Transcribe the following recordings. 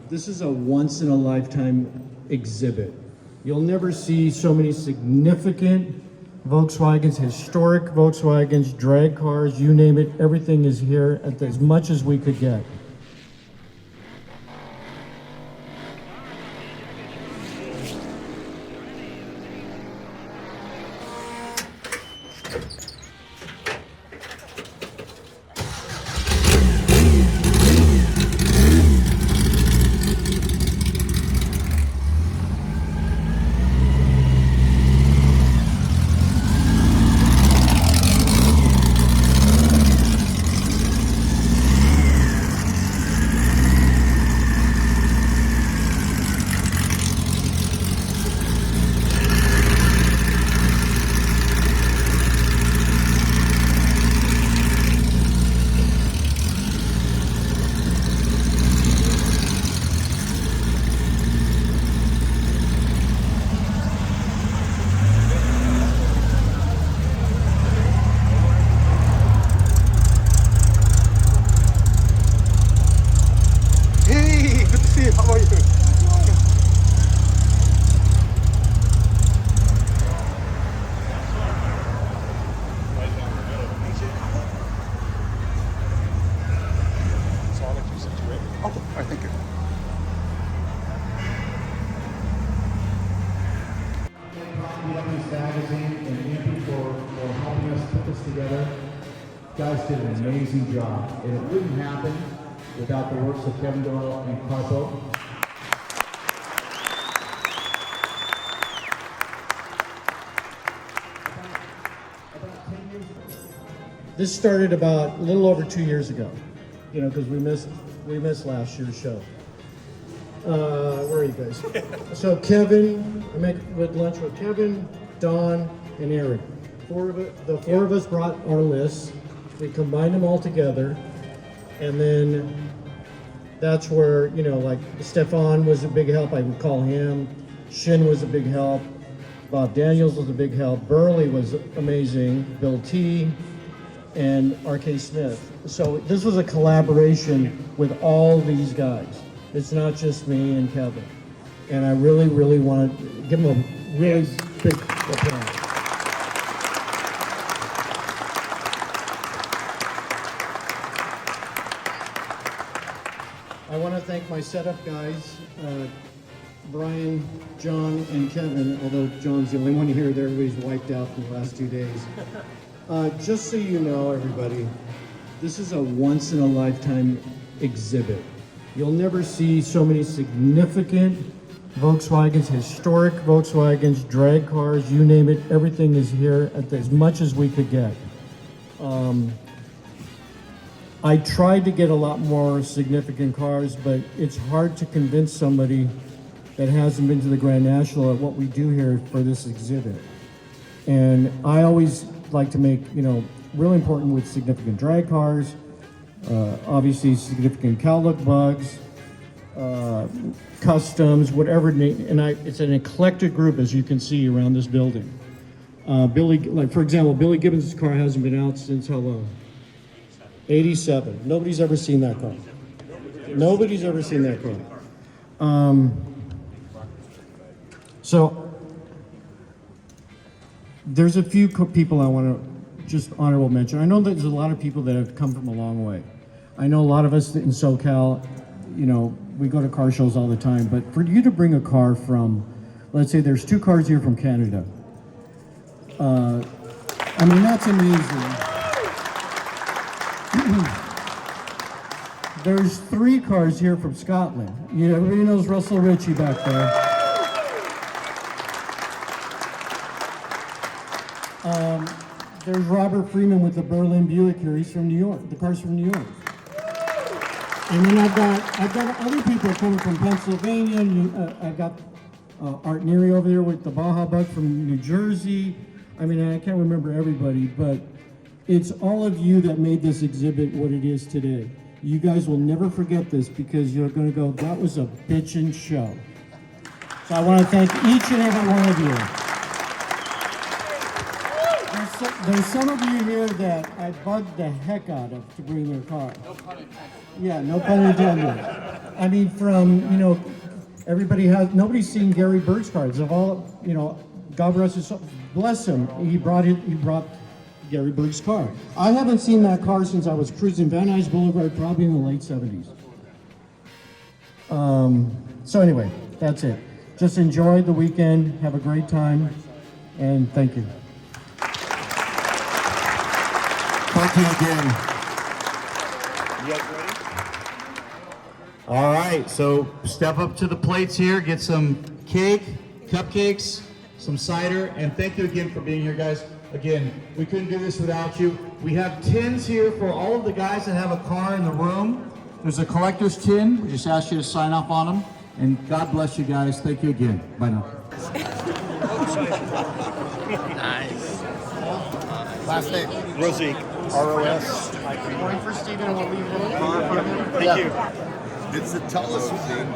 This is a once-in-a-lifetime exhibit. You'll never see so many significant Volkswagens, historic Volkswagens, drag cars, you name it, everything is here at as much as we could get. How are you? It's all like you said, right? Oh, all right, thank you. VWs magazine and Andy for helping us put this together. Guys did an amazing job, and it wouldn't happen without the works of Kevin Doyle and Carpo. This started about a little over 2 years ago, you know, because we missed last year's show. Where are you guys? So Kevin, I with lunch with Kevin, Don, and Eric. The four of us brought our lists. We combined them all together, and then that's where, you know, like Stefan was a big help. I would call him. Shin was a big help. Bob Daniels was a big help. Burley was amazing. Bill T. and R.K. Smith. So this was a collaboration with all these guys. It's not just me and Kevin. And I really, really want to give them a really big applause. I want to thank my setup guys, Brian, John, and Kevin, although John's the only one here. Everybody's wiped out in the last 2 days. Just so you know, everybody, this is a once-in-a-lifetime exhibit. You'll never see so many significant Volkswagens, historic Volkswagens, drag cars, you name it, everything is here at as much as we could get. I tried to get a lot more significant cars, but it's hard to convince somebody that hasn't been to the Grand National at what we do here for this exhibit. And I always like to make, you know, really important with significant drag cars, obviously significant cowlook bugs, customs, whatever, and it's an eclectic group, as you can see around this building. Billy, like for example, Billy Gibbons' car hasn't been out since how long? 87. Nobody's ever seen that car. Nobody's ever seen that car. So there's a few people I want to just honorable mention. I know that there's a lot of people that have come from a long way. I know a lot of us in SoCal, you know, we go to car shows all the time, but for you to bring a car from, let's say there's 2 cars here from Canada. I mean, that's amazing. There's 3 cars here from Scotland. You know, everybody knows Russell Ritchie back there. There's Robert Freeman with the Berlin Buick here. He's from New York. The car's from New York. And then I've got other people coming from Pennsylvania. I've got Art Neary over there with the Baja Bug from New Jersey. I mean, I can't remember everybody, but it's all of you that made this exhibit what it is today. You guys will never forget this because you're going to go, that was a bitchin' show. So I want to thank each and every one of you. There's there's some of you here that I bugged the heck out of to bring their car. No pun intended. Yeah, no pun intended. I mean, from, you know, nobody's seen Gary Berg's cars. Of all, you know, God bless him. He brought Gary Berg's car. I haven't seen that car since I was cruising Van Nuys Boulevard, probably in the late 70s. So anyway, that's it. Just enjoy the weekend, have a great time, and thank you. Thank you again. You guys ready? All right, so step up to the plates here, get some cake, cupcakes, some cider, and thank you again for being here, guys. Again, we couldn't do this without you. We have tins here for all of the guys that have a car in the room. There's a collector's tin. We just asked you to sign off on them. And God bless you guys. Thank you again. Bye now. Nice. Last name? Rosique. R-O-S. Point for Stephen and we'll leave room. Thank you. It's the tallest thing.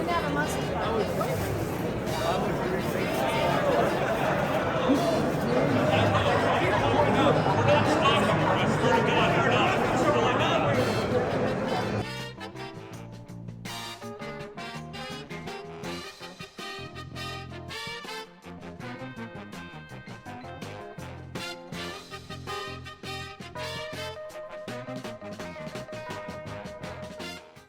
Never must.